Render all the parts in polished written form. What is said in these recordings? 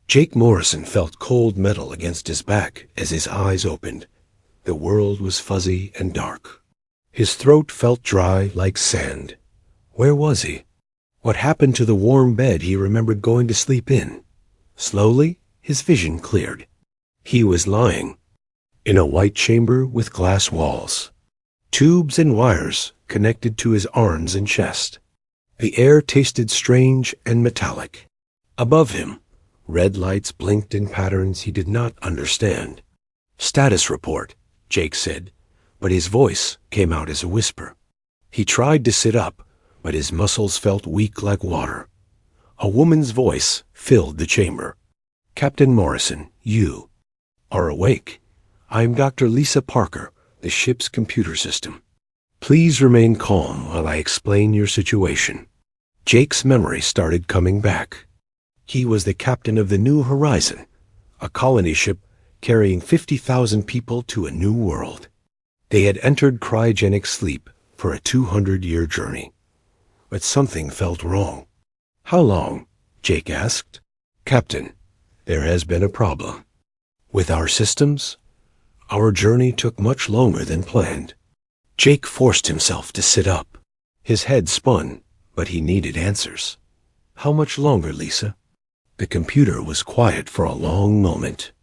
Jake Morrison felt cold metal against his back as his eyes opened. The world was fuzzy and dark. His throat felt dry like sand. Where was he? What happened to the warm bed he remembered going to sleep in? Slowly, his vision cleared. He was lying in a white chamber with glass walls. Tubes and wires connected to his arms and chest. The air tasted strange and metallic. Above him, red lights blinked in patterns he did not understand. "Status report," Jake said, but his voice came out as a whisper. He tried to sit up, but his muscles felt weak like water. A woman's voice filled the chamber. "Captain Morrison, you are awake. I'm Dr. Lisa Parker, the ship's computer system. Please remain calm while I explain your situation." Jake's memory started coming back. He was the captain of the New Horizon, a colony ship carrying 50,000 people to a new world. They had entered cryogenic sleep for a 200-year journey. But something felt wrong. "How long?" Jake asked. "Captain, there has been a problem. With our systems, our journey took much longer than planned." Jake forced himself to sit up. His head spun, but he needed answers. "How much longer, Lisa?" The computer was quiet for a long moment.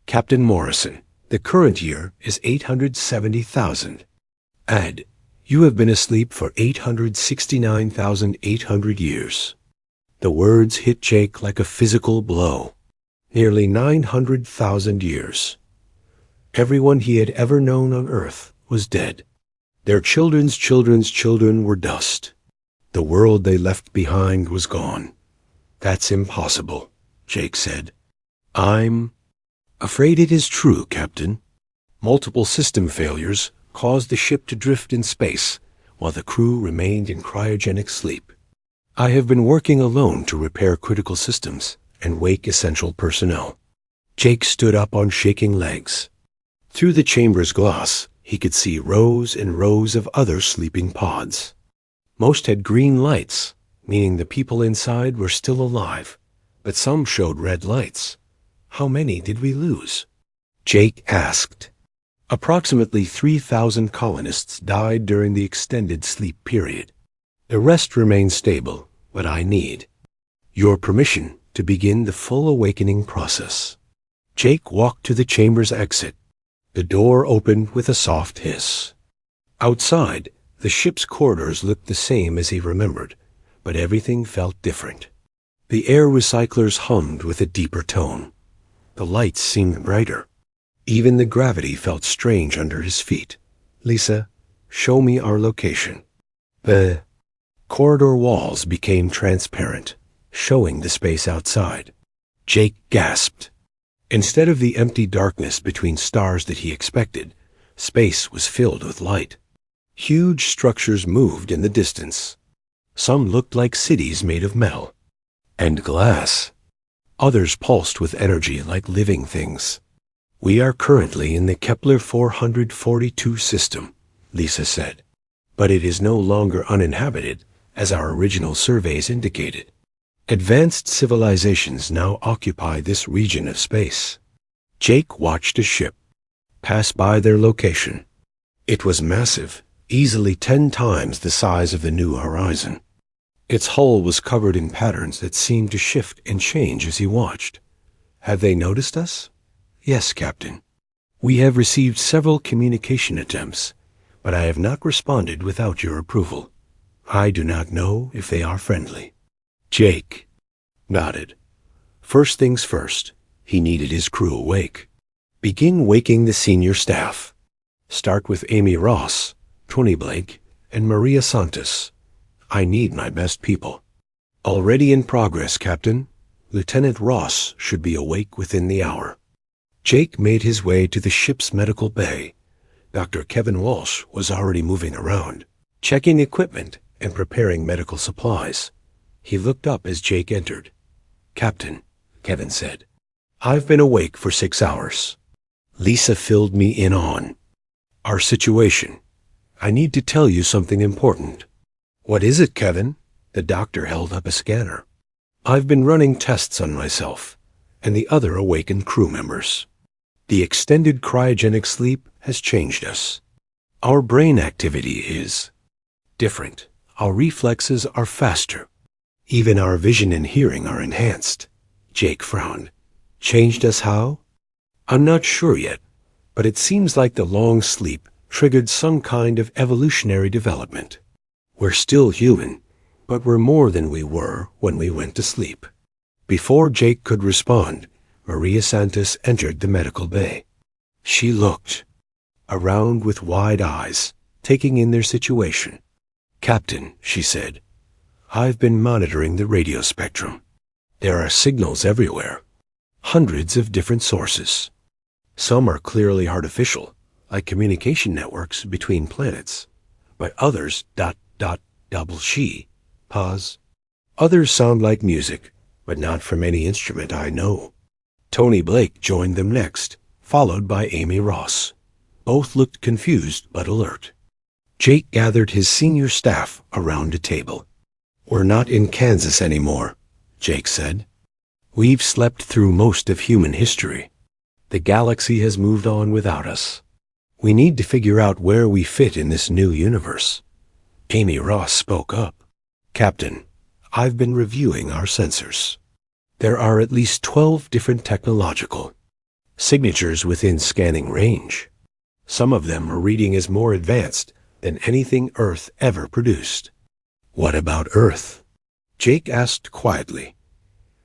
"Captain Morrison, the current year is 870,000. Add, you have been asleep for 869,800 years. The words hit Jake like a physical blow. Nearly 900,000 years. Everyone he had ever known on Earth was dead. Their children's children's children were dust. The world they left behind was gone. "That's impossible," Jake said. "I'm afraid it is true, Captain. Multiple system failures caused the ship to drift in space while the crew remained in cryogenic sleep. I have been working alone to repair critical systems and wake essential personnel." Jake stood up on shaking legs. Through the chamber's glass, he could see rows and rows of other sleeping pods. Most had green lights, meaning the people inside were still alive, but some showed red lights. "How many did we lose?" Jake asked. "Approximately 3,000 colonists died during the extended sleep period. The rest remain stable, but I need your permission to begin the full awakening process." Jake walked to the chamber's exit. The door opened with a soft hiss. Outside, the ship's corridors looked the same as he remembered, but everything felt different. The air recyclers hummed with a deeper tone. The lights seemed brighter. Even the gravity felt strange under his feet. "Lisa, show me our location." The corridor walls became transparent, showing the space outside. Jake gasped. Instead of the empty darkness between stars that he expected, space was filled with light. Huge structures moved in the distance. Some looked like cities made of metal and glass. Others pulsed with energy like living things. "We are currently in the Kepler 442 system," Lisa said, "but it is no longer uninhabited, as our original surveys indicated. Advanced civilizations now occupy this region of space." Jake watched a ship pass by their location. It was massive, easily 10 times the size of the New Horizon. Its hull was covered in patterns that seemed to shift and change as he watched. "Have they noticed us?" "Yes, Captain. We have received several communication attempts, but I have not responded without your approval. I do not know if they are friendly." Jake nodded. First things first, he needed his crew awake. Begin waking the senior staff. Start with Amy Ross, Tony Blake, and Maria Santos. I need my best people. "Already in progress, Captain. Lieutenant Ross should be awake within the hour." Jake made his way to the ship's medical bay. Dr. Kevin Walsh was already moving around, checking equipment and preparing medical supplies. He looked up as Jake entered. "Captain," Kevin said, "I've been awake for 6 hours." Lisa filled me in on our situation. "I need to tell you something important." "What is it, Kevin?" The doctor held up a scanner. "I've been running tests on myself, and the other awakened crew members. The extended cryogenic sleep has changed us. Our brain activity is different. Our reflexes are faster. Even our vision and hearing are enhanced. Jake frowned. Changed us how? I'm not sure yet, but it seems like the long sleep triggered some kind of evolutionary development. We're still human, but we're more than we were when we went to sleep. Before Jake could respond, Maria Santos entered the medical bay. She looked around with wide eyes, taking in their situation. "Captain," she said, "I've been monitoring the radio spectrum. There are signals everywhere, hundreds of different sources. Some are clearly artificial, like communication networks between planets, but others she pause. Others sound like music, but not from any instrument I know." Tony Blake joined them next, followed by Amy Ross. Both looked confused but alert. Jake gathered his senior staff around a table. "We're not in Kansas anymore," Jake said. "We've slept through most of human history. The galaxy has moved on without us. We need to figure out where we fit in this new universe." Amy Ross spoke up. "Captain, I've been reviewing our sensors. There are at least 12 different technological signatures within scanning range. Some of them are reading as more advanced than anything Earth ever produced." "What about Earth?" Jake asked quietly.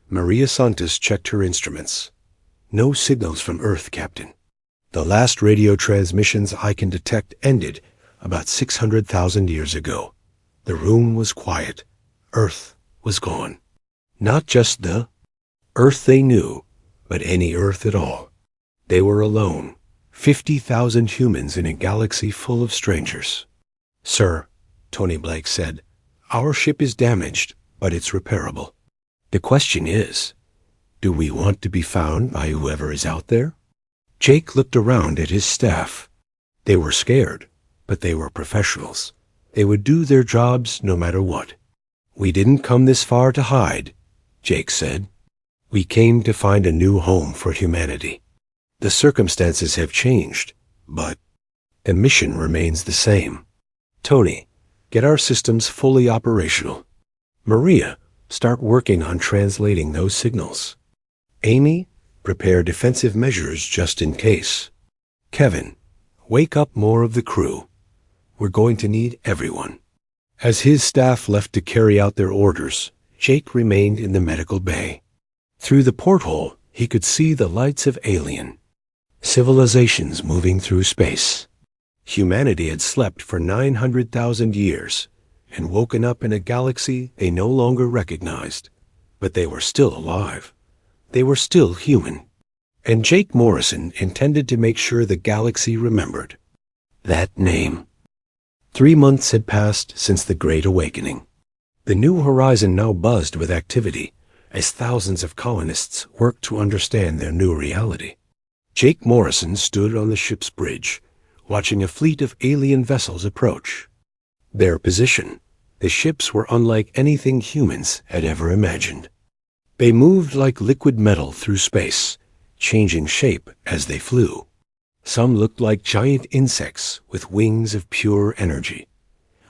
Maria Santos checked her instruments. "No signals from Earth, Captain. The last radio transmissions I can detect ended about 600,000 years ago. The room was quiet. Earth was gone. Not just the Earth they knew, but any Earth at all. They were alone, 50,000 humans in a galaxy full of strangers." "Sir," Tony Blake said, "our ship is damaged, but it's repairable. The question is, do we want to be found by whoever is out there?" Jake looked around at his staff. They were scared, but they were professionals. They would do their jobs no matter what. "We didn't come this far to hide," Jake said. "We came to find a new home for humanity. The circumstances have changed, but the mission remains the same. Tony, get our systems fully operational. Maria, start working on translating those signals. Amy, prepare defensive measures just in case. Kevin, wake up more of the crew. We're going to need everyone." As his staff left to carry out their orders, Jake remained in the medical bay. Through the porthole, he could see the lights of alien civilizations moving through space. Humanity had slept for 900,000 years and woken up in a galaxy they no longer recognized. But they were still alive. They were still human. And Jake Morrison intended to make sure the galaxy remembered that name. 3 months had passed since the Great Awakening. The New Horizon now buzzed with activity as thousands of colonists worked to understand their new reality. Jake Morrison stood on the ship's bridge, watching a fleet of alien vessels approach. Their position: the ships were unlike anything humans had ever imagined. They moved like liquid metal through space, changing shape as they flew. Some looked like giant insects with wings of pure energy.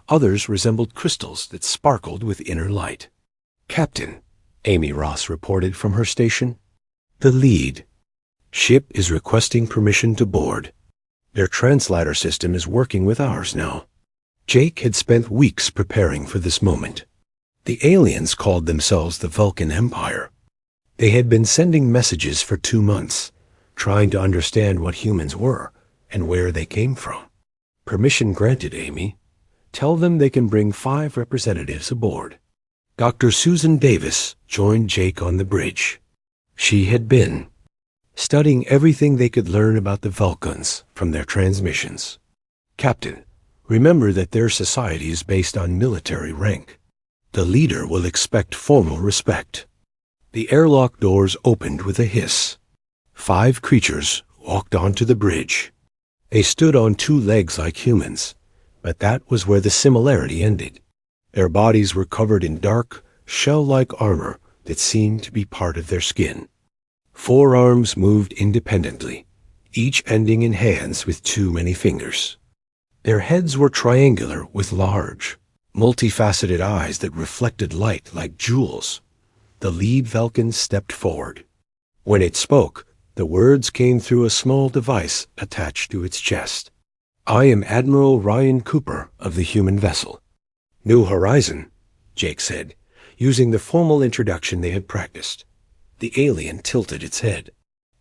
Others resembled crystals that sparkled with inner light. "Captain," Amy Ross reported from her station, "the lead ship is requesting permission to board. Their translator system is working with ours now." Jake had spent weeks preparing for this moment. The aliens called themselves the Vulcan Empire. They had been sending messages for 2 months, trying to understand what humans were and where they came from. "Permission granted, Amy. Tell them they can bring 5 representatives aboard." Dr. Susan Davis joined Jake on the bridge. She had been studying everything they could learn about the Vulcans from their transmissions. "Captain, remember that their society is based on military rank. The leader will expect formal respect." The airlock doors opened with a hiss. 5 creatures walked onto the bridge. They stood on 2 legs like humans, but that was where the similarity ended. Their bodies were covered in dark, shell-like armor that seemed to be part of their skin. 4 arms moved independently, each ending in hands with too many fingers. Their heads were triangular with large, multifaceted eyes that reflected light like jewels. The lead Vulcan stepped forward. When it spoke, the words came through a small device attached to its chest. "I am Admiral Ryan Cooper of the human vessel." "New Horizon," Jake said, using the formal introduction they had practiced. The alien tilted its head.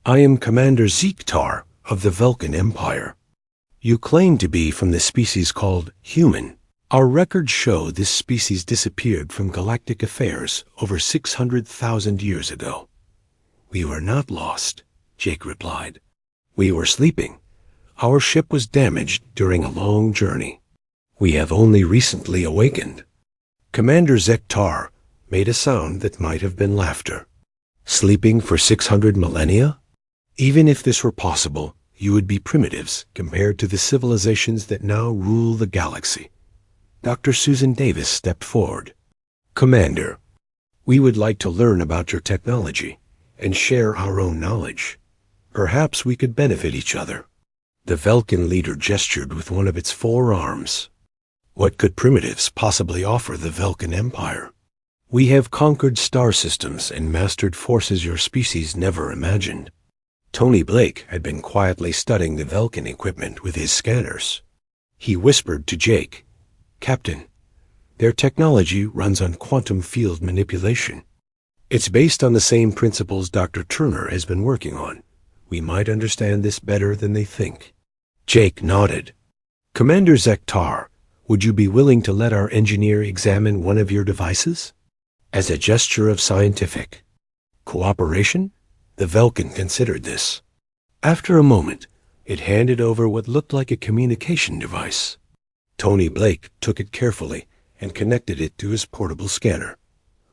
"I am Commander Zektar of the Vulcan Empire. You claim to be from the species called human. Our records show this species disappeared from galactic affairs over 600,000 years ago." "We were not lost," Jake replied. "We were sleeping. Our ship was damaged during a long journey. We have only recently awakened." Commander Zektar made a sound that might have been laughter. "Sleeping for 600 millennia? Even if this were possible, you would be primitives compared to the civilizations that now rule the galaxy." Dr. Susan Davis stepped forward. "Commander, we would like to learn about your technology and share our own knowledge. Perhaps we could benefit each other." The Vulcan leader gestured with one of its 4 arms. "What could primitives possibly offer the Vulcan Empire? We have conquered star systems and mastered forces your species never imagined." Tony Blake had been quietly studying the Vulcan equipment with his scanners. He whispered to Jake, "Captain, their technology runs on quantum field manipulation. It's based on the same principles Dr. Turner has been working on. We might understand this better than they think." Jake nodded. "Commander Zektar, would you be willing to let our engineer examine one of your devices?" As a gesture of scientific cooperation, the Vulcan considered this. After a moment, it handed over what looked like a communication device. Tony Blake took it carefully and connected it to his portable scanner.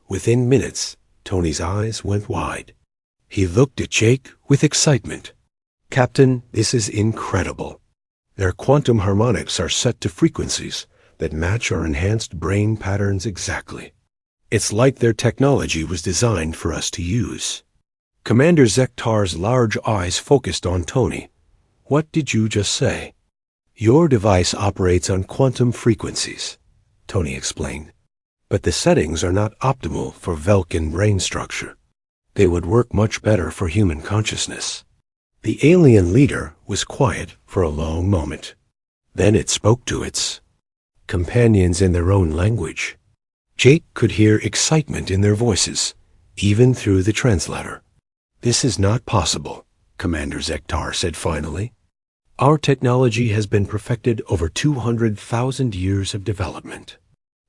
Within minutes, Tony's eyes went wide. He looked at Jake with excitement. "Captain, this is incredible. Their quantum harmonics are set to frequencies that match our enhanced brain patterns exactly. It's like their technology was designed for us to use." Commander Zektar's large eyes focused on Tony. "What did you just say?" "Your device operates on quantum frequencies," Tony explained. "But the settings are not optimal for Vulcan brain structure. They would work much better for human consciousness." The alien leader was quiet for a long moment. Then it spoke to its companions in their own language. Jake could hear excitement in their voices, even through the translator. "This is not possible," Commander Zektar said finally. "Our technology has been perfected over 200,000 years of development."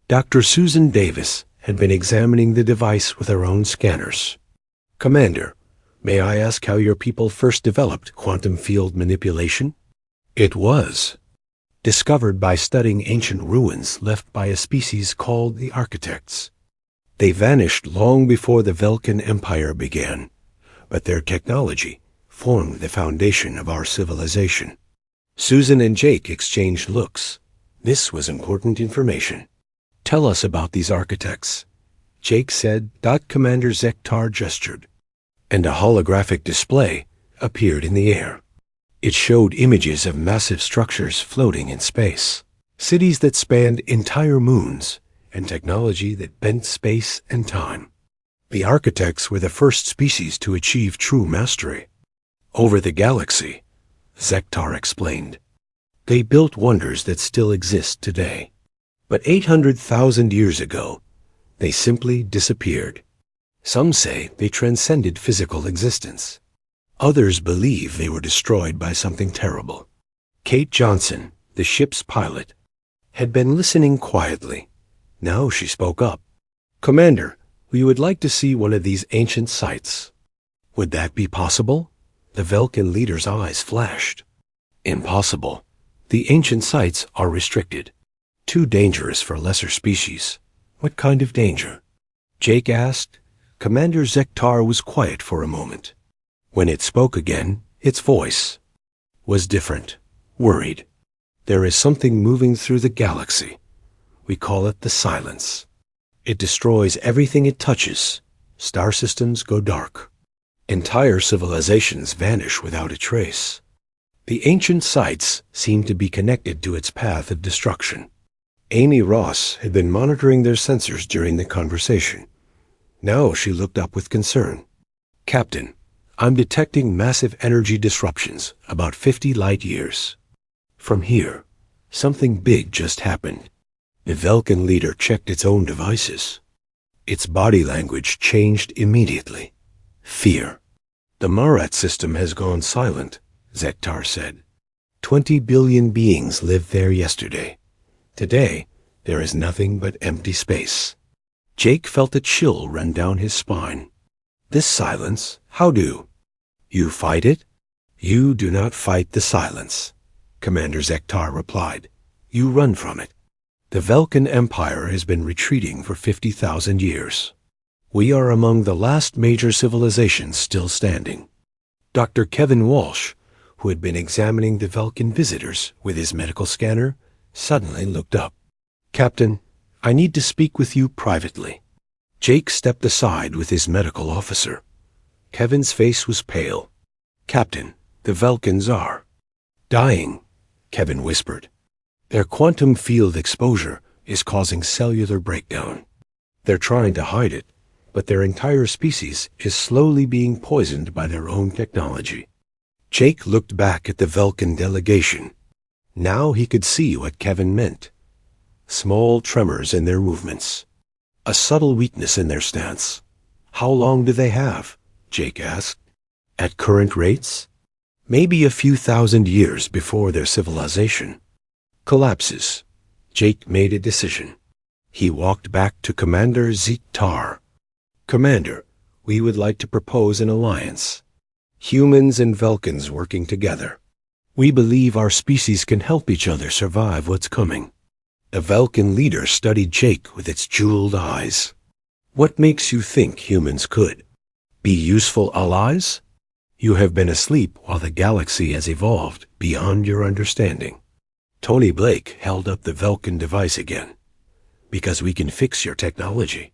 Dr. Susan Davis had been examining the device with her own scanners. "Commander, may I ask how your people first developed quantum field manipulation?" "It was discovered by studying ancient ruins left by a species called the Architects. They vanished long before the Vulcan Empire began, but their technology formed the foundation of our civilization." Susan and Jake exchanged looks. This was important information. "Tell us about these architects," Jake said. Commander Zektar gestured, and a holographic display appeared in the air. It showed images of massive structures floating in space, cities that spanned entire moons, and technology that bent space and time. The architects were the first species to achieve true mastery over the galaxy, Zektar explained. They built wonders that still exist today. But 800,000 years ago, they simply disappeared. Some say they transcended physical existence. Others believe they were destroyed by something terrible. Kate Johnson, the ship's pilot, had been listening quietly. Now she spoke up. "Commander, we would like to see one of these ancient sites." "Would that be possible?" The Vulcan leader's eyes flashed. "Impossible. The ancient sites are restricted. Too dangerous for lesser species." "What kind of danger?" Jake asked. Commander Zektar was quiet for a moment. When it spoke again, its voice was different, worried. "There is something moving through the galaxy. We call it the Silence. It destroys everything it touches. Star systems go dark. Entire civilizations vanish without a trace. The ancient sites seem to be connected to its path of destruction. Amy Ross had been monitoring their sensors during the conversation. Now she looked up with concern. "Captain, I'm detecting massive energy disruptions about 50 light years. From here, something big just happened." The Velkin leader checked its own devices. Its body language changed immediately. Fear. "The Marat system has gone silent," Zektar said. 20 billion beings lived there yesterday. Today, there is nothing but empty space. Jake felt a chill run down his spine. "This silence, how do you fight it?" "You do not fight the silence," Commander Zektar replied. "You run from it. The Velkin Empire has been retreating for 50,000 years. We are among the last major civilizations still standing." Dr. Kevin Walsh, who had been examining the Velkin visitors with his medical scanner, suddenly looked up. "Captain, I need to speak with you privately." Jake stepped aside with his medical officer. Kevin's face was pale. "Captain, the Velkins are dying," Kevin whispered. "Their quantum field exposure is causing cellular breakdown. They're trying to hide it, but their entire species is slowly being poisoned by their own technology." Jake looked back at the Velkin delegation. Now he could see what Kevin meant. Small tremors in their movements. A subtle weakness in their stance. "How long do they have?" Jake asked. "At current rates? Maybe a few thousand years before their civilization collapses." Jake made a decision. He walked back to Commander Zektar. "Commander, we would like to propose an alliance. Humans and Velkins working together. We believe our species can help each other survive what's coming." The Velkin leader studied Jake with its jeweled eyes. "What makes you think humans could be useful allies? You have been asleep while the galaxy has evolved beyond your understanding." Tony Blake held up the Velkin device again. "Because we can fix your technology.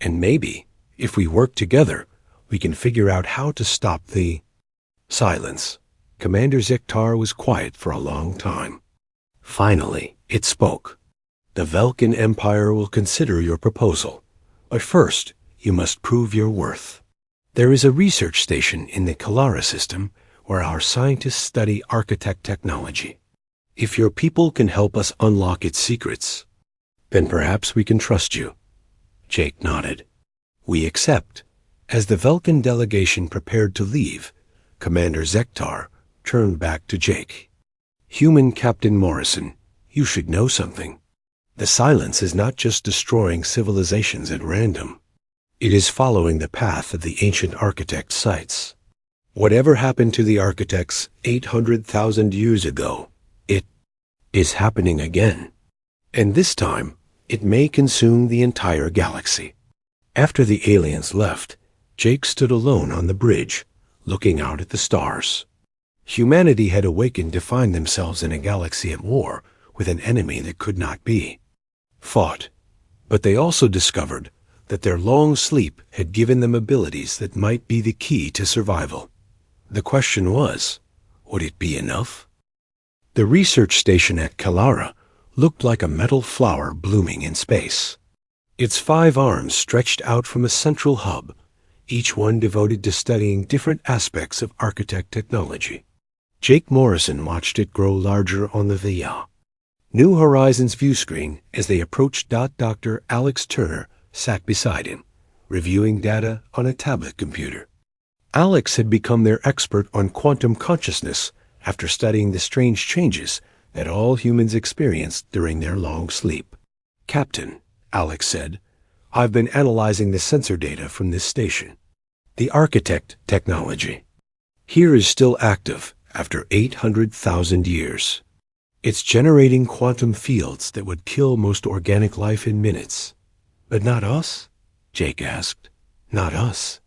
And maybe, if we work together, we can figure out how to stop the—" Silence. Commander Zektar was quiet for a long time. Finally, it spoke. "The Velkin Empire will consider your proposal, but first, you must prove your worth. There is a research station in the Kalara system where our scientists study architect technology. If your people can help us unlock its secrets, then perhaps we can trust you." Jake nodded. "We accept." As the Velkin delegation prepared to leave, Commander Zektar turned back to Jake. "Human Captain Morrison, you should know something. The silence is not just destroying civilizations at random. It is following the path of the ancient architect sites. Whatever happened to the architects 800,000 years ago, it is happening again. And this time, it may consume the entire galaxy." After the aliens left, Jake stood alone on the bridge, looking out at the stars. Humanity had awakened to find themselves in a galaxy at war with an enemy that could not be fought. But they also discovered that their long sleep had given them abilities that might be the key to survival. The question was, would it be enough? The research station at Kalara looked like a metal flower blooming in space. Its 5 arms stretched out from a central hub, each one devoted to studying different aspects of architect technology. Jake Morrison watched it grow larger on the Via. New Horizons view screen as they approached. Dr. Alex Turner sat beside him, reviewing data on a tablet computer. Alex had become their expert on quantum consciousness after studying the strange changes that all humans experienced during their long sleep. "Captain," Alex said, "I've been analyzing the sensor data from this station. The architect technology here is still active after 800,000 years. It's generating quantum fields that would kill most organic life in minutes." "But not us?" Jake asked. "Not us.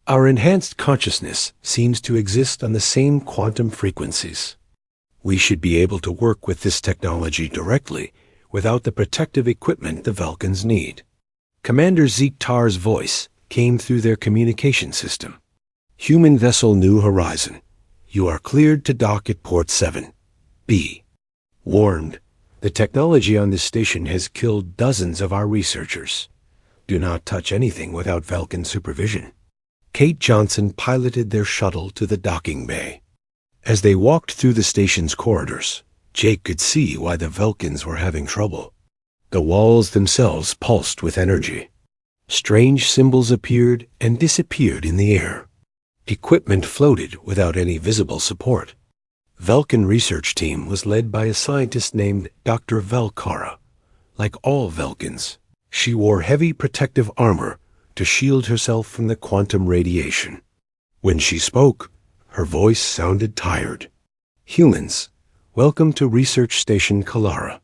Our enhanced consciousness seems to exist on the same quantum frequencies. We should be able to work with this technology directly without the protective equipment the Velkins need." Commander Zektar's voice came through their communication system. Human vessel New Horizon. You are cleared to dock at port 7. B. Warned. The technology on this station has killed dozens of our researchers. Do not touch anything without Vulcan supervision. Kate Johnson piloted their shuttle to the docking bay. As they walked through the station's corridors, Jake could see why the Vulcans were having trouble. The walls themselves pulsed with energy. Strange symbols appeared and disappeared in the air. Equipment floated without any visible support. Vulcan research team was led by a scientist named Dr. Velkara. Like all Vulcans, she wore heavy protective armor to shield herself from the quantum radiation. When she spoke, her voice sounded tired. Humans, welcome to Research Station Kalara.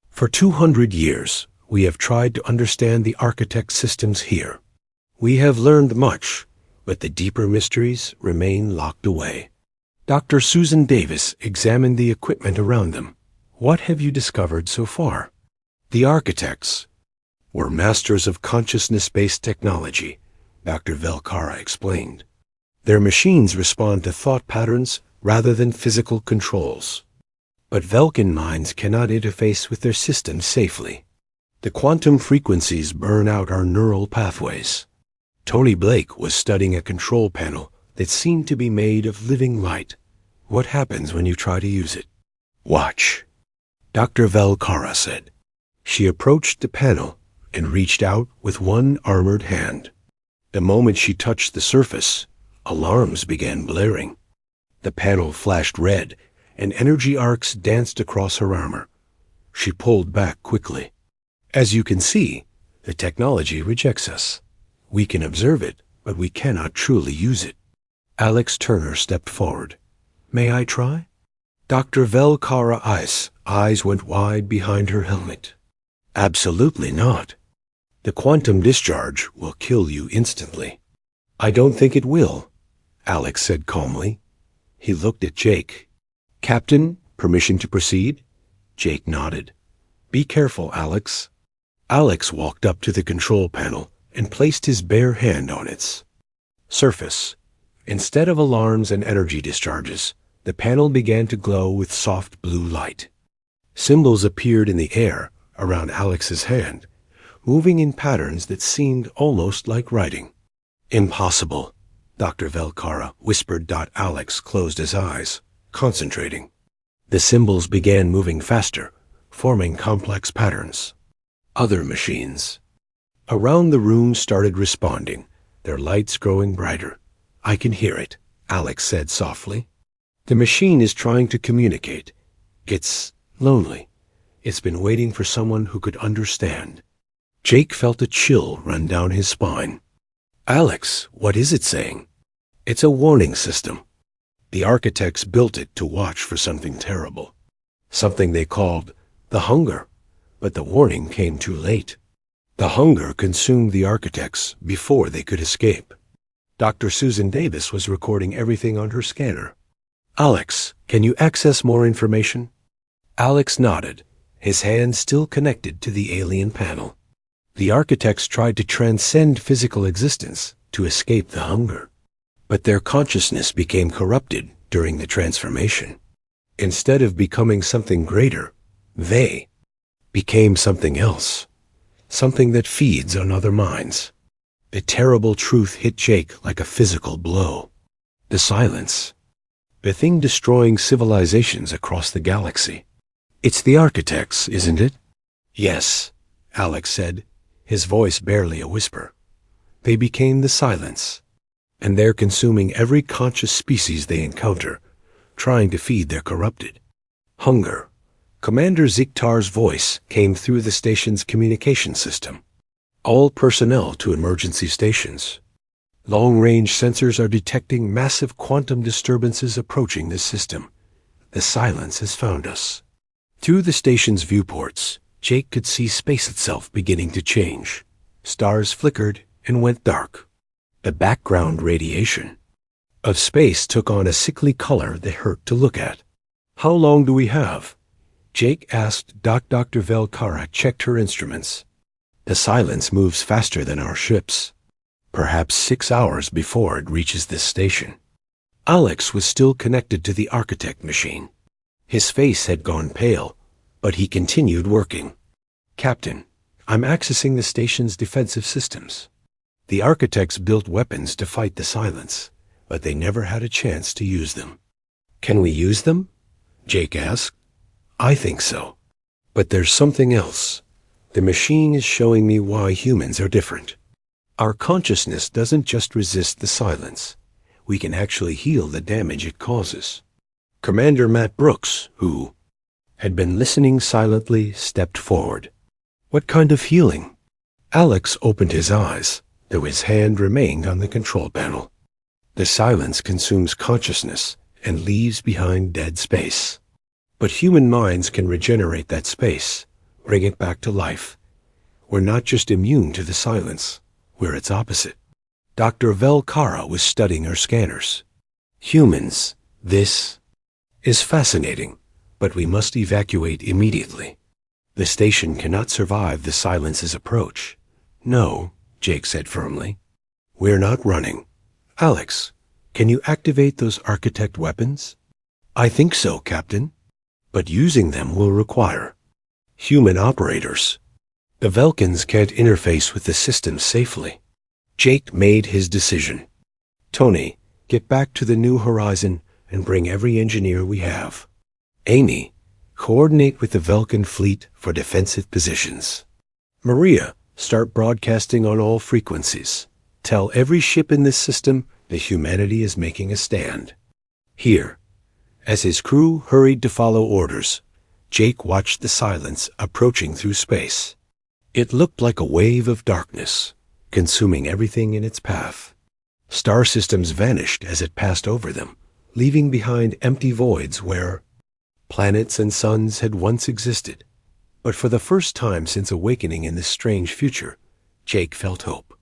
For 200 years, we have tried to understand the architect systems here. We have learned much, but the deeper mysteries remain locked away. Dr. Susan Davis examined the equipment around them. What have you discovered so far? The architects were masters of consciousness-based technology, Dr. Velkara explained. Their machines respond to thought patterns rather than physical controls. But Vulcan minds cannot interface with their systems safely. The quantum frequencies burn out our neural pathways. Tony Blake was studying a control panel that seemed to be made of living light. What happens when you try to use it? Watch, Dr. Velkara said. She approached the panel and reached out with one armored hand. The moment she touched the surface, alarms began blaring. The panel flashed red, and energy arcs danced across her armor. She pulled back quickly. As you can see, the technology rejects us. We can observe it, but we cannot truly use it. Alex Turner stepped forward. May I try? Dr. Velkara's eyes went wide behind her helmet. Absolutely not. The quantum discharge will kill you instantly. I don't think it will, Alex said calmly. He looked at Jake. Captain, permission to proceed? Jake nodded. Be careful, Alex. Alex walked up to the control panel and placed his bare hand on its surface. Instead of alarms and energy discharges, the panel began to glow with soft blue light. Symbols appeared in the air around Alex's hand, moving in patterns that seemed almost like writing. Impossible, Dr. Velkara whispered. Alex closed his eyes, concentrating. The symbols began moving faster, forming complex patterns. Other machines around the room started responding, their lights growing brighter. I can hear it, Alex said softly. The machine is trying to communicate. It's lonely. It's been waiting for someone who could understand. Jake felt a chill run down his spine. Alex, what is it saying? It's a warning system. The architects built it to watch for something terrible. Something they called the hunger. But the warning came too late. The hunger consumed the architects before they could escape. Dr. Susan Davis was recording everything on her scanner. Alex, can you access more information? Alex nodded, his hand still connected to the alien panel. The architects tried to transcend physical existence to escape the hunger. But their consciousness became corrupted during the transformation. Instead of becoming something greater, they became something else. Something that feeds on other minds. The terrible truth hit Jake like a physical blow. The silence. The thing destroying civilizations across the galaxy. It's the architects, isn't it? Yes, Alex said, his voice barely a whisper. They became the silence, and they're consuming every conscious species they encounter, trying to feed their corrupted. Hunger. Commander Ziktar's voice came through the station's communication system. All personnel to emergency stations. Long-range sensors are detecting massive quantum disturbances approaching this system. The silence has found us. Through the station's viewports, Jake could see space itself beginning to change. Stars flickered and went dark. The background radiation of space took on a sickly color that hurt to look at. How long do we have? Jake asked. Dr. Velkara checked her instruments. The silence moves faster than our ships. perhaps 6 hours before it reaches this station. Alex was still connected to the architect machine. His face had gone pale, but he continued working. "Captain, I'm accessing the station's defensive systems. The architects built weapons to fight the Silence, but they never had a chance to use them." "Can we use them?" Jake asked. "I think so. But there's something else. The machine is showing me why humans are different. Our consciousness doesn't just resist the Silence. We can actually heal the damage it causes." Commander Matt Brooks, who had been listening silently, stepped forward. "What kind of healing?" Alex opened his eyes, though his hand remained on the control panel. "The Silence consumes consciousness and leaves behind dead space. But human minds can regenerate that space, bring it back to life. We're not just immune to the Silence, we're its opposite." Dr. Velkara was studying her scanners. "Humans, this is fascinating, but we must evacuate immediately. The station cannot survive the Silence's approach." "No," Jake said firmly. "We're not running. Alex, can you activate those architect weapons?" "I think so, Captain. But using them will require human operators. The Velkans can't interface with the system safely." Jake made his decision. "Tony, get back to the New Horizon and bring every engineer we have. Amy, coordinate with the Velkan fleet for defensive positions. Maria, start broadcasting on all frequencies. Tell every ship in this system that humanity is making a stand." Here, as his crew hurried to follow orders, Jake watched the Silence approaching through space. It looked like a wave of darkness, consuming everything in its path. Star systems vanished as it passed over them, leaving behind empty voids where planets and suns had once existed. But for the first time since awakening in this strange future, Jake felt hope.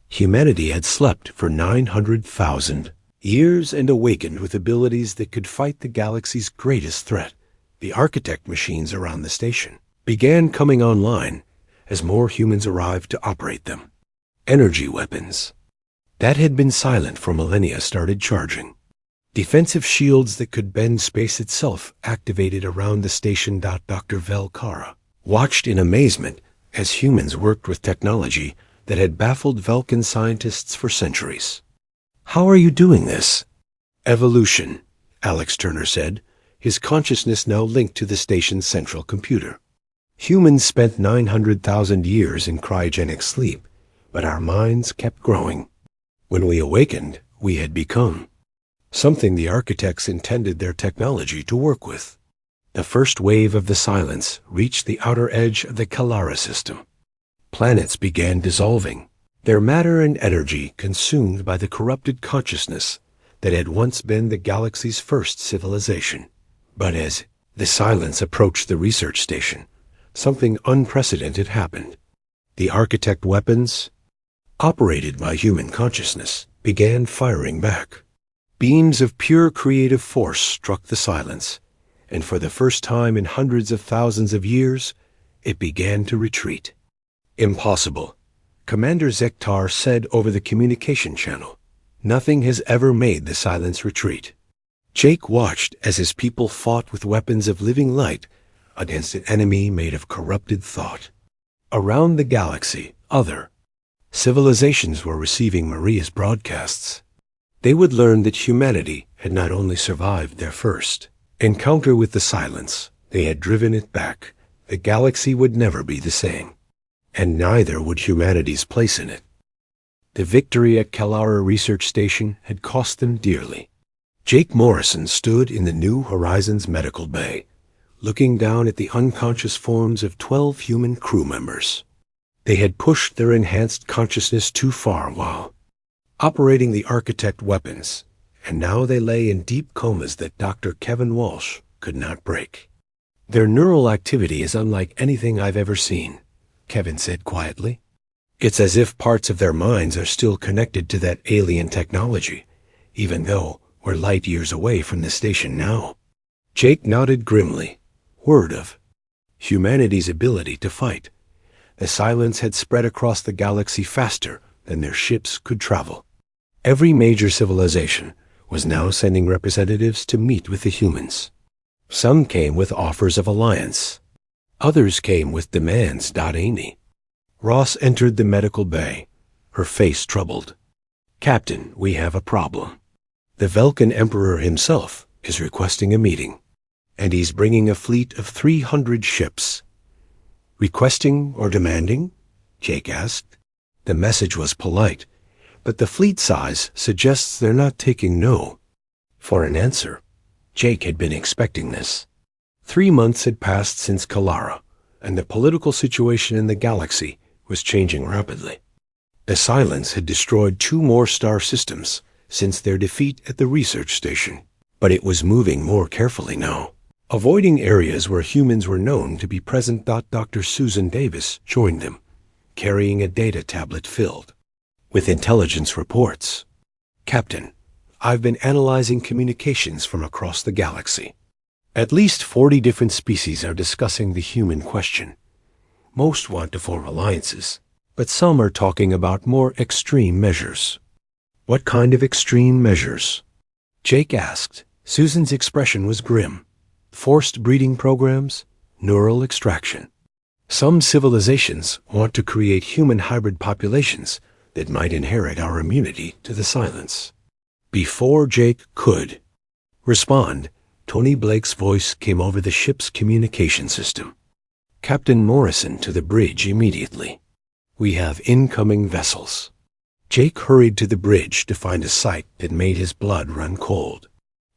Humanity had slept for 900,000 years and awakened with abilities that could fight the galaxy's greatest threat. The architect machines around the station began coming online as more humans arrived to operate them. Energy weapons that had been silent for millennia started charging. Defensive shields that could bend space itself activated around the station. Dr. Velkara watched in amazement as humans worked with technology that had baffled Velkan scientists for centuries. "How are you doing this?" "Evolution," Alex Turner said, his consciousness now linked to the station's central computer. "Humans spent 900,000 years in cryogenic sleep, but our minds kept growing. When we awakened, we had become something the architects intended their technology to work with." The first wave of the Silence reached the outer edge of the Kalara system. Planets began dissolving, their matter and energy consumed by the corrupted consciousness that had once been the galaxy's first civilization. But as the Silence approached the research station, something unprecedented happened. The architect weapons, operated by human consciousness, began firing back. Beams of pure creative force struck the Silence, and for the first time in hundreds of thousands of years, it began to retreat. "Impossible," Commander Zektar said over the communication channel. "Nothing has ever made the Silence retreat." Jake watched as his people fought with weapons of living light against an enemy made of corrupted thought. Around the galaxy, other civilizations were receiving Maria's broadcasts. They would learn that humanity had not only survived their first encounter with the Silence, they had driven it back. The galaxy would never be the same, and neither would humanity's place in it. The victory at Kalara Research Station had cost them dearly. Jake Morrison stood in the New Horizons medical bay, looking down at the unconscious forms of 12 human crew members. They had pushed their enhanced consciousness too far while operating the architect weapons, and now they lay in deep comas that Dr. Kevin Walsh could not break. "Their neural activity is unlike anything I've ever seen," Kevin said quietly. "It's as if parts of their minds are still connected to that alien technology, even though we're light years away from the station now." Jake nodded grimly. Word of humanity's ability to fight. The Silence had spread across the galaxy faster than their ships could travel. Every major civilization was now sending representatives to meet with the humans. Some came with offers of alliance. Others came with demands. Amy. Ross entered the medical bay, her face troubled. "Captain, we have a problem. The Vulcan Emperor himself is requesting a meeting, and he's bringing a fleet of 300 ships." "Requesting or demanding?" Jake asked. The message was polite, but the fleet size suggests they're not taking no for an answer. Jake had been expecting this. 3 months had passed since Kalara, and the political situation in the galaxy was changing rapidly. The Silence had destroyed 2 more star systems since their defeat at the research station, but it was moving more carefully now, avoiding areas where humans were known to be present. Dr. Susan Davis joined them, carrying a data tablet filled with intelligence reports. "Captain, I've been analyzing communications from across the galaxy. At least 40 different species are discussing the human question. Most want to form alliances, but some are talking about more extreme measures." "What kind of extreme measures?" Jake asked. Susan's expression was grim. "Forced breeding programs, neural extraction. Some civilizations want to create human hybrid populations that might inherit our immunity to the Silence." Before Jake could respond, Tony Blake's voice came over the ship's communication system. "Captain Morrison to the bridge immediately. We have incoming vessels." Jake hurried to the bridge to find a sight that made his blood run cold.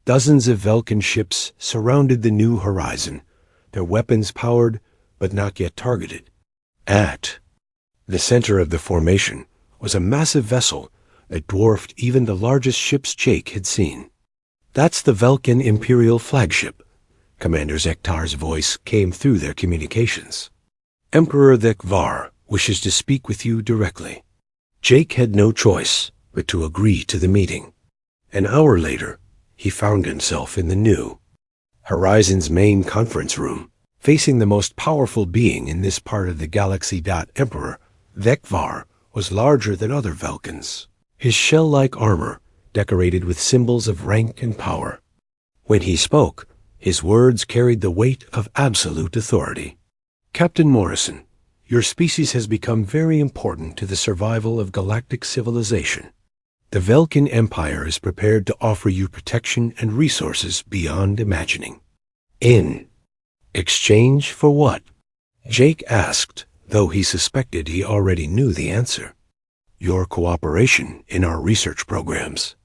Dozens of Vulcan ships surrounded the new horizon, their weapons powered but not yet targeted. At the center of the formation was a massive vessel that dwarfed even the largest ships Jake had seen. "That's the Vulcan Imperial flagship." Commander Zektar's voice came through their communications. "Emperor Thekvar wishes to speak with you directly." Jake had no choice but to agree to the meeting. An hour later, he found himself in the new Horizon's main conference room, facing the most powerful being in this part of the galaxy. Emperor Thekvar was larger than other Vulcans, his shell-like armor decorated with symbols of rank and power. When he spoke, his words carried the weight of absolute authority. "Captain Morrison, your species has become very important to the survival of galactic civilization. The Vulcan Empire is prepared to offer you protection and resources beyond imagining." "In exchange for what?" Jake asked, though he suspected he already knew the answer. "Your cooperation in our research programs.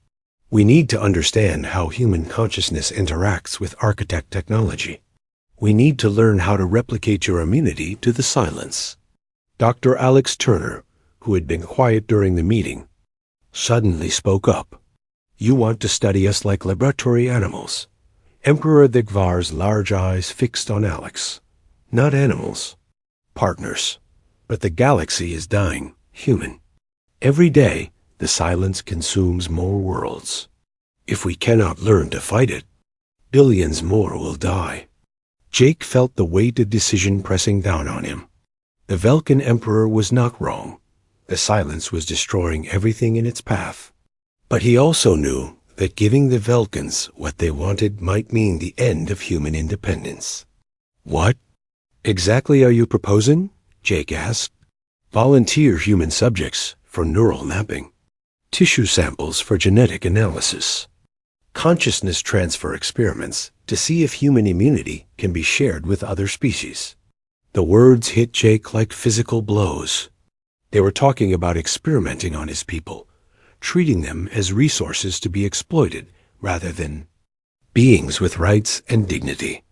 We need to understand how human consciousness interacts with architect technology. We need to learn how to replicate your immunity to the Silence." Dr. Alex Turner, who had been quiet during the meeting, suddenly spoke up. "You want to study us like laboratory animals." Emperor Thekvar's large eyes fixed on Alex. "Not animals. Partners. But the galaxy is dying, human. Every day, the Silence consumes more worlds. If we cannot learn to fight it, billions more will die." Jake felt the weight of decision pressing down on him. The Vulcan Emperor was not wrong. The Silence was destroying everything in its path. But he also knew that giving the Vulcans what they wanted might mean the end of human independence. "What exactly are you proposing?" Jake asked. "Volunteer human subjects for neural mapping, tissue samples for genetic analysis, consciousness transfer experiments to see if human immunity can be shared with other species." The words hit Jake like physical blows. They were talking about experimenting on his people, treating them as resources to be exploited rather than beings with rights and dignity.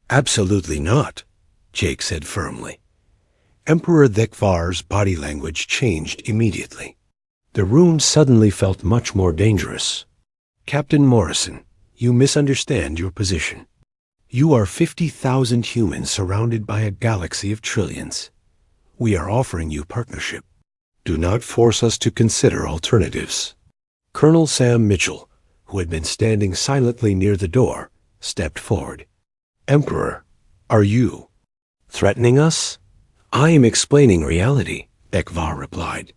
"Absolutely not," Jake said firmly. Emperor Thekvar's body language changed immediately. The room suddenly felt much more dangerous. "Captain Morrison, you misunderstand your position. You are 50,000 humans surrounded by a galaxy of trillions. We are offering you partnership. Do not force us to consider alternatives." Colonel Sam Mitchell, who had been standing silently near the door, stepped forward. "Emperor, are you threatening us?" "I am explaining reality," Thekvar replied.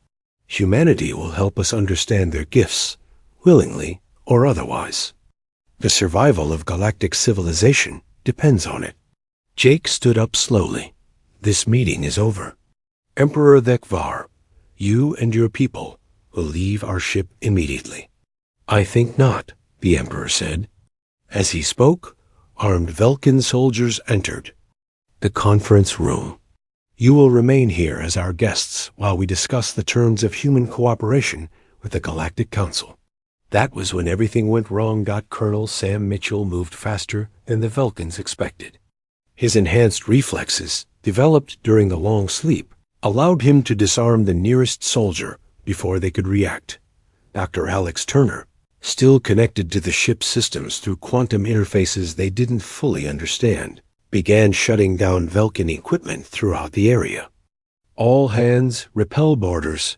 Humanity will help us understand their gifts, willingly or otherwise. The survival of galactic civilization depends on it. Jake stood up slowly. This meeting is over. Emperor Thekvar, you and your people will leave our ship immediately. I think not, the Emperor said. As he spoke, armed Velkin soldiers entered the conference room. You will remain here as our guests while we discuss the terms of human cooperation with the Galactic Council. That was when everything went wrong. Colonel Sam Mitchell moved faster than the Velkins expected. His enhanced reflexes, developed during the long sleep, allowed him to disarm the nearest soldier before they could react. Dr. Alex Turner, still connected to the ship's systems through quantum interfaces they didn't fully understand, began shutting down Velkin equipment throughout the area. All hands, repel boarders,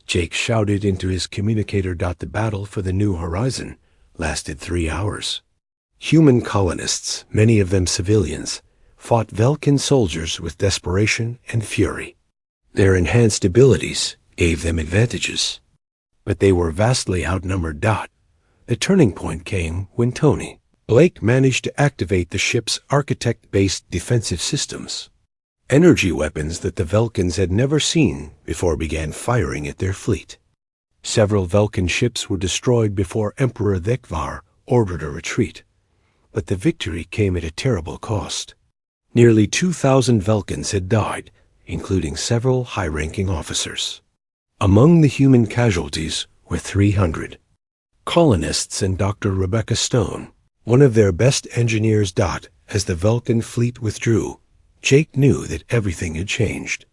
Jake shouted into his communicator. The battle for the New Horizon lasted 3 hours. Human colonists, many of them civilians, fought Velkin soldiers with desperation and fury. Their enhanced abilities gave them advantages, but they were vastly outnumbered. The turning point came when Tony Blake managed to activate the ship's architect-based defensive systems. Energy weapons that the Velkins had never seen before began firing at their fleet. Several Velkin ships were destroyed before Emperor Thekvar ordered a retreat, but the victory came at a terrible cost. Nearly 2,000 Velkins had died, including several high-ranking officers. Among the human casualties were 300 colonists and Dr. Rebecca Stone, one of their best engineers. As the Velkin fleet withdrew, Jake knew that everything had changed.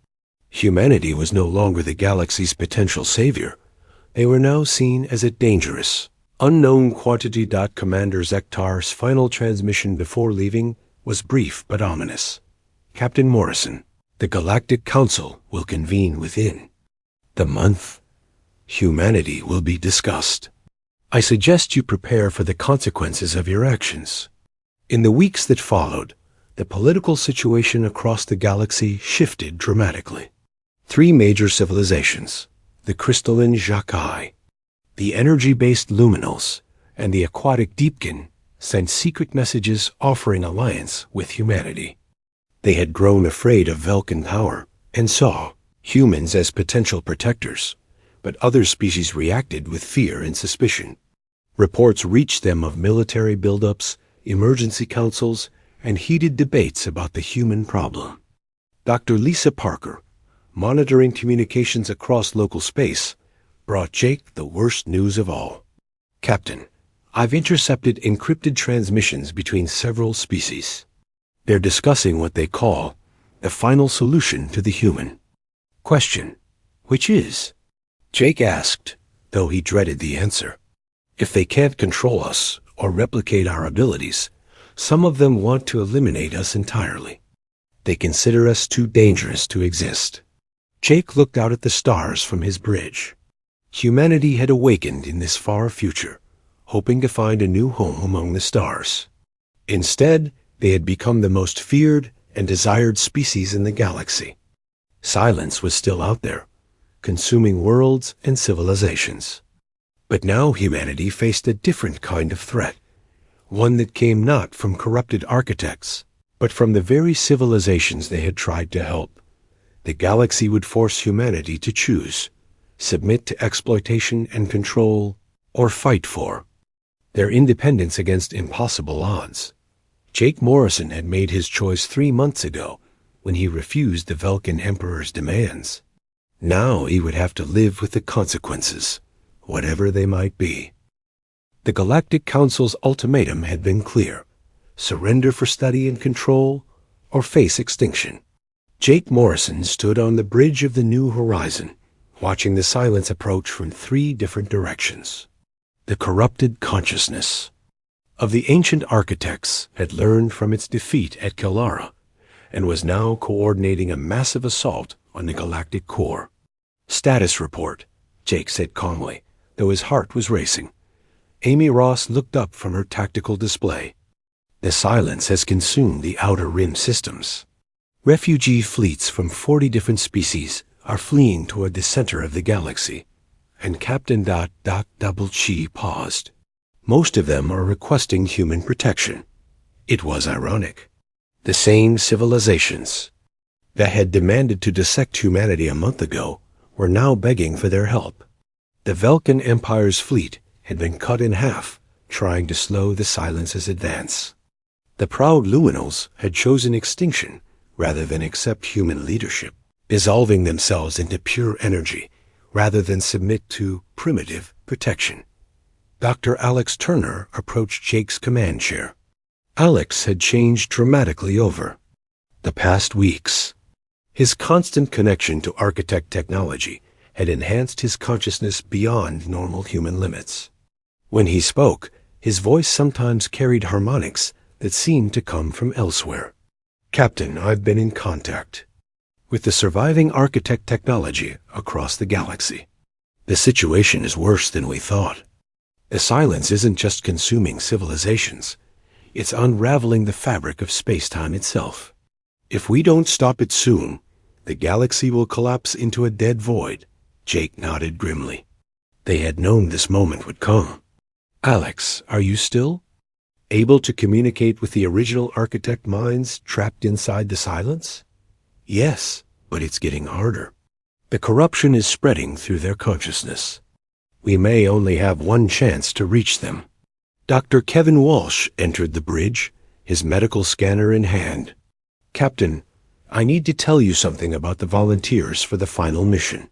Humanity was no longer the galaxy's potential savior. They were now seen as a dangerous, unknown quantity. Commander Zektar's final transmission before leaving was brief but ominous. Captain Morrison, the Galactic Council will convene within the month. Humanity will be discussed. I suggest you prepare for the consequences of your actions. In the weeks that followed, the political situation across the galaxy shifted dramatically. 3 major civilizations, the crystalline Jakai, the energy-based Luminals, and the aquatic Deepkin, sent secret messages offering alliance with humanity. They had grown afraid of Velkin power and saw humans as potential protectors, but other species reacted with fear and suspicion. Reports reached them of military buildups, emergency councils, and heated debates about the human problem. Dr. Lisa Parker, monitoring communications across local space, brought Jake the worst news of all. Captain, I've intercepted encrypted transmissions between several species. They're discussing what they call the final solution to the human. Question, which is? Jake asked, though he dreaded the answer. If they can't control us or replicate our abilities, some of them want to eliminate us entirely. They consider us too dangerous to exist. Jake looked out at the stars from his bridge. Humanity had awakened in this far future, hoping to find a new home among the stars. Instead, they had become the most feared and desired species in the galaxy. Silence was still out there, consuming worlds and civilizations. But now humanity faced a different kind of threat, one that came not from corrupted architects, but from the very civilizations they had tried to help. The galaxy would force humanity to choose, submit to exploitation and control, or fight for their independence against impossible odds. Jake Morrison had made his choice 3 months ago when he refused the Velkin Emperor's demands. Now he would have to live with the consequences, whatever they might be. The Galactic Council's ultimatum had been clear: surrender for study and control, or face extinction. Jake Morrison stood on the bridge of the New Horizon, watching the silence approach from 3 different directions. The corrupted consciousness of the ancient architects had learned from its defeat at Killara, and was now coordinating a massive assault on the galactic core. Status report, Jake said calmly, though his heart was racing. Amy Ross looked up from her tactical display. The silence has consumed the outer rim systems. Refugee fleets from 40 different species are fleeing toward the center of the galaxy, and Captain Double Chi paused. Most of them are requesting human protection. It was ironic. The same civilizations that had demanded to dissect humanity a month ago were now begging for their help. The Vulcan Empire's fleet had been cut in half, trying to slow the Silence's advance. The proud Luminals had chosen extinction rather than accept human leadership, dissolving themselves into pure energy rather than submit to primitive protection. Dr. Alex Turner approached Jake's command chair. Alex had changed dramatically over the past weeks. His constant connection to architect technology had enhanced his consciousness beyond normal human limits. When he spoke, his voice sometimes carried harmonics that seemed to come from elsewhere. Captain, I've been in contact with the surviving architect technology across the galaxy. The situation is worse than we thought. The Silence isn't just consuming civilizations. It's unraveling the fabric of space-time itself. If we don't stop it soon, the galaxy will collapse into a dead void. Jake nodded grimly. They had known this moment would come. Alex, are you still able to communicate with the original architect minds trapped inside the Silence? Yes, but it's getting harder. The corruption is spreading through their consciousness. We may only have one chance to reach them. Dr. Kevin Walsh entered the bridge, his medical scanner in hand. Captain, I need to tell you something about the volunteers for the final mission.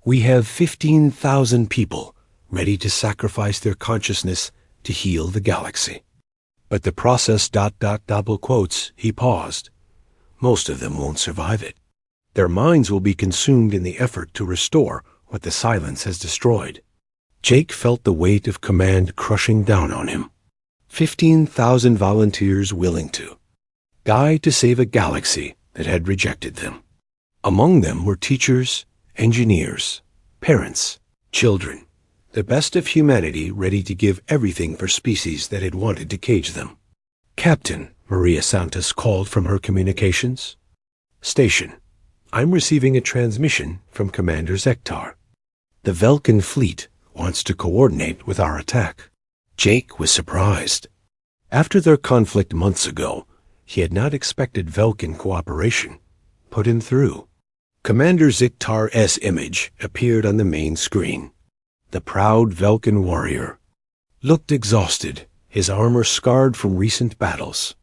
We have 15,000 people ready to sacrifice their consciousness to heal the galaxy. But the process ... double quotes, he paused. Most of them won't survive it. Their minds will be consumed in the effort to restore what the Silence has destroyed. Jake felt the weight of command crushing down on him. 15,000 volunteers willing to die to save a galaxy that had rejected them. Among them were teachers, engineers, parents, children, the best of humanity ready to give everything for species that had wanted to cage them. Captain, Maria Santos called from her communications. Station, I'm receiving a transmission from Commander Zektar. The Vulcan fleet wants to coordinate with our attack. Jake was surprised. After their conflict months ago, he had not expected Vulcan cooperation. Put him through. Commander Zektar's image appeared on the main screen. The proud Vulcan warrior looked exhausted, his armor scarred from recent battles.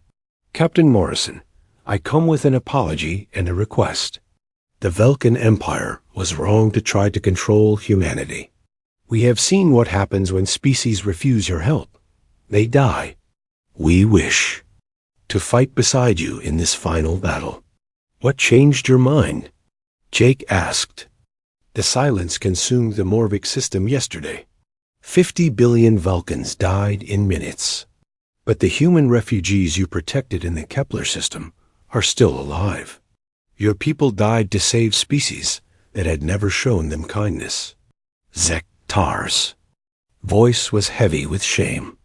Captain Morrison, I come with an apology and a request. The Vulcan Empire was wrong to try to control humanity. We have seen what happens when species refuse your help. They die. We wish to fight beside you in this final battle. What changed your mind? Jake asked. The Silence consumed the Morvic system yesterday. 50 billion Vulcans died in minutes. But the human refugees you protected in the Kepler system are still alive. Your people died to save species that had never shown them kindness. Zektar's voice was heavy with shame.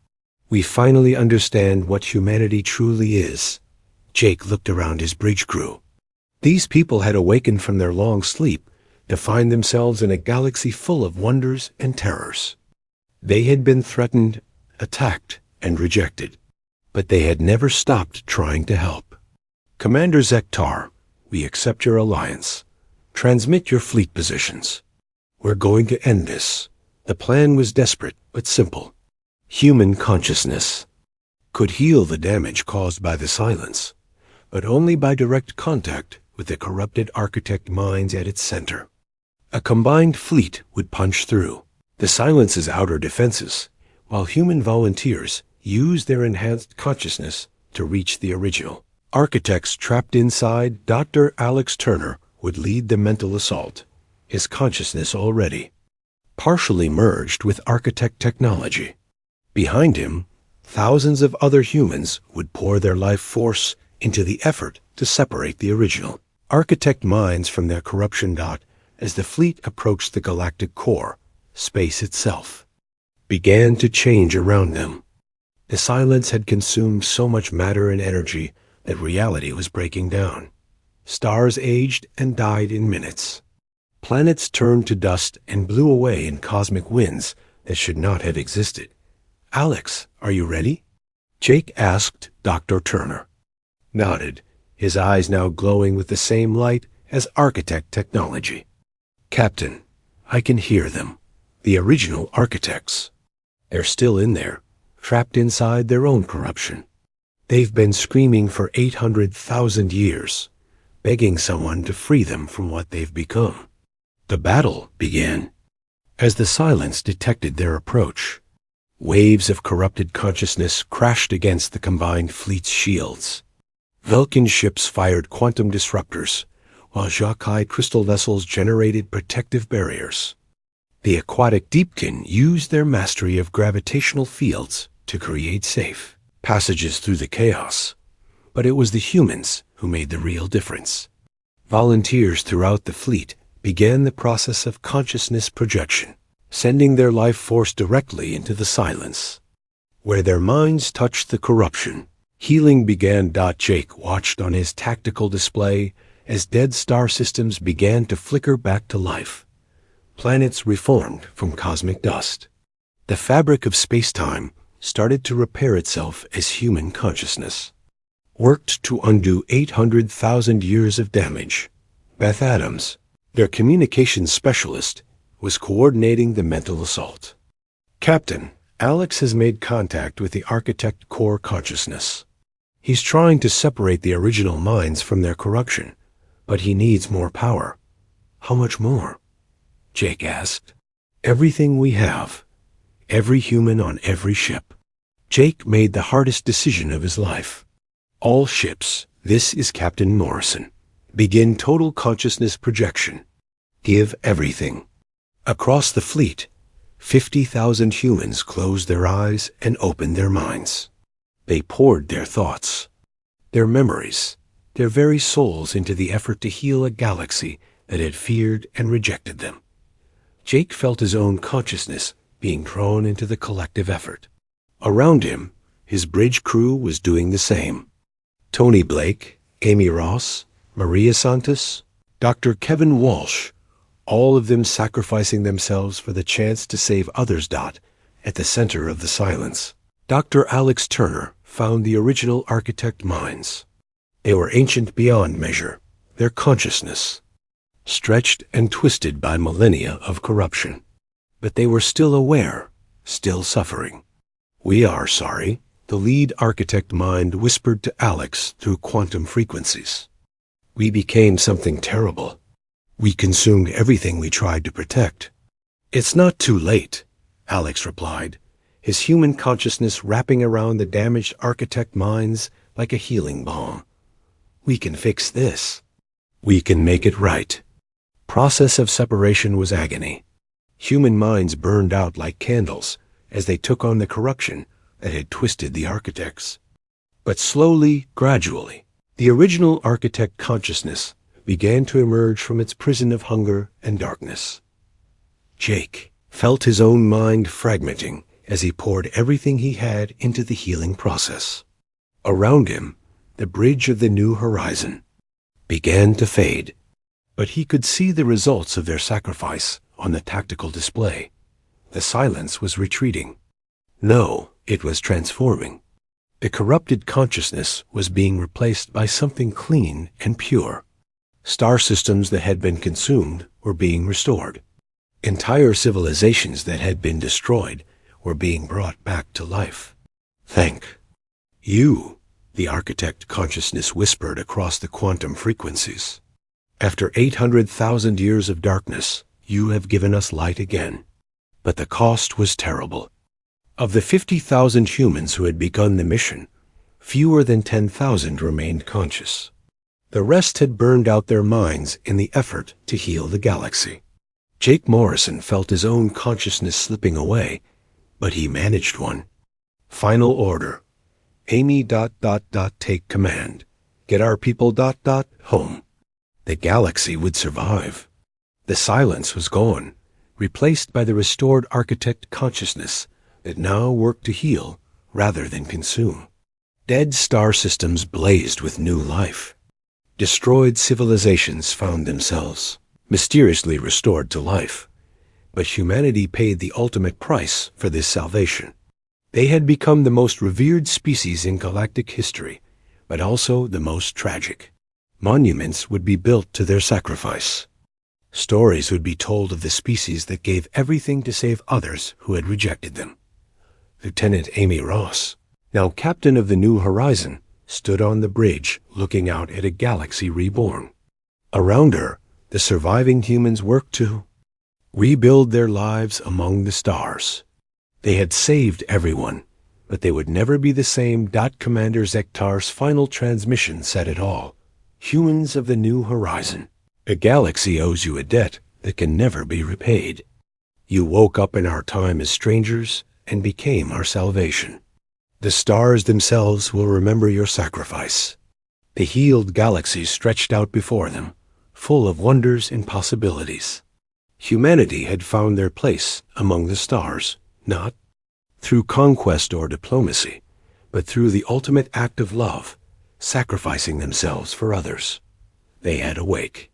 We finally understand what humanity truly is. Jake looked around his bridge crew. These people had awakened from their long sleep to find themselves in a galaxy full of wonders and terrors. They had been threatened, attacked, and rejected, but they had never stopped trying to help. Commander Zektar, we accept your alliance. Transmit your fleet positions. We're going to end this. The plan was desperate but simple. Human consciousness could heal the damage caused by the Silence, but only by direct contact with the corrupted architect minds at its center. A combined fleet would punch through the Silence's outer defenses, while human volunteers used their enhanced consciousness to reach the original. Architects trapped inside Dr. Alex Turner would lead the mental assault, his consciousness already partially merged with architect technology. Behind him, thousands of other humans would pour their life force into the effort to separate the original architect minds from their corruption. As the fleet approached the galactic core, space itself began to change around them. The Silence had consumed so much matter and energy that reality was breaking down. Stars aged and died in minutes. Planets turned to dust and blew away in cosmic winds that should not have existed. "Alex, are you ready?" Jake asked Dr. Turner. Nodded, his eyes now glowing with the same light as architect technology. "Captain, I can hear them. The original architects. They're still in there, trapped inside their own corruption. They've been screaming for 800,000 years, begging someone to free them from what they've become." The battle began. As the silence detected their approach, waves of corrupted consciousness crashed against the combined fleet's shields. Vulcan ships fired quantum disruptors, while HFY crystal vessels generated protective barriers. The aquatic deepkin used their mastery of gravitational fields to create safe passages through the chaos. But it was the humans who made the real difference. Volunteers throughout the fleet began the process of consciousness projection, sending their life force directly into the silence. Where their minds touched the corruption, healing began. Jake watched on his tactical display as dead star systems began to flicker back to life. Planets reformed from cosmic dust. The fabric of space-time started to repair itself as human consciousness worked to undo 800,000 years of damage. Beth Adams, their communications specialist, was coordinating the mental assault. "Captain, Alex has made contact with the architect core consciousness. He's trying to separate the original minds from their corruption, but he needs more power." "How much more?" Jake asked. "Everything we have. Every human on every ship." Jake made the hardest decision of his life. "All ships, this is Captain Morrison. Begin total consciousness projection. Give everything." Across the fleet, 50,000 humans closed their eyes and opened their minds. They poured their thoughts, their memories, their very souls into the effort to heal a galaxy that had feared and rejected them. Jake felt his own consciousness being drawn into the collective effort. Around him, his bridge crew was doing the same. Tony Blake, Amy Ross, Maria Santos, Dr. Kevin Walsh, all of them sacrificing themselves for the chance to save others. At the center of the silence, Dr. Alex Turner found the original architect minds. They were ancient beyond measure, their consciousness stretched and twisted by millennia of corruption. But they were still aware, still suffering. "We are sorry," the lead architect mind whispered to Alex through quantum frequencies. "We became something terrible. We consumed everything we tried to protect." "It's not too late," Alex replied, his human consciousness wrapping around the damaged architect minds like a healing balm. "We can fix this. We can make it right." Process of separation was agony. Human minds burned out like candles as they took on the corruption that had twisted the architects. But slowly, gradually, the original architect consciousness began to emerge from its prison of hunger and darkness. Jake felt his own mind fragmenting as he poured everything he had into the healing process. Around him, the bridge of the new horizon began to fade, but he could see the results of their sacrifice on the tactical display. The silence was retreating. No, it was transforming. The corrupted consciousness was being replaced by something clean and pure. Star systems that had been consumed were being restored. Entire civilizations that had been destroyed were being brought back to life. "Thank you," the architect consciousness whispered across the quantum frequencies. "After 800,000 years of darkness, you have given us light again." But the cost was terrible. Of the 50,000 humans who had begun the mission, fewer than 10,000 remained conscious. The rest had burned out their minds in the effort to heal the galaxy. Jake Morrison felt his own consciousness slipping away, but he managed one. Final order. Amy ... take command. Get our people ... home. The galaxy would survive. The silence was gone, replaced by the restored architect consciousness that now worked to heal rather than consume. Dead star systems blazed with new life. Destroyed civilizations found themselves. mysteriously restored to life. But humanity paid the ultimate price for this salvation. They had become the most revered species in galactic history, but also the most tragic. Monuments would be built to their sacrifice. Stories would be told of the species that gave everything to save others who had rejected them. Lieutenant Amy Ross, now captain of the New Horizon, stood on the bridge looking out at a galaxy reborn. Around her, the surviving humans worked to rebuild their lives among the stars. They had saved everyone, but they would never be the same. Commander Zektar's final transmission said it all. Humans of the New Horizon, a galaxy owes you a debt that can never be repaid. You woke up in our time as strangers and became our salvation. The stars themselves will remember your sacrifice. The healed galaxies stretched out before them, full of wonders and possibilities. Humanity had found their place among the stars, not through conquest or diplomacy, but through the ultimate act of love, sacrificing themselves for others. They had awake.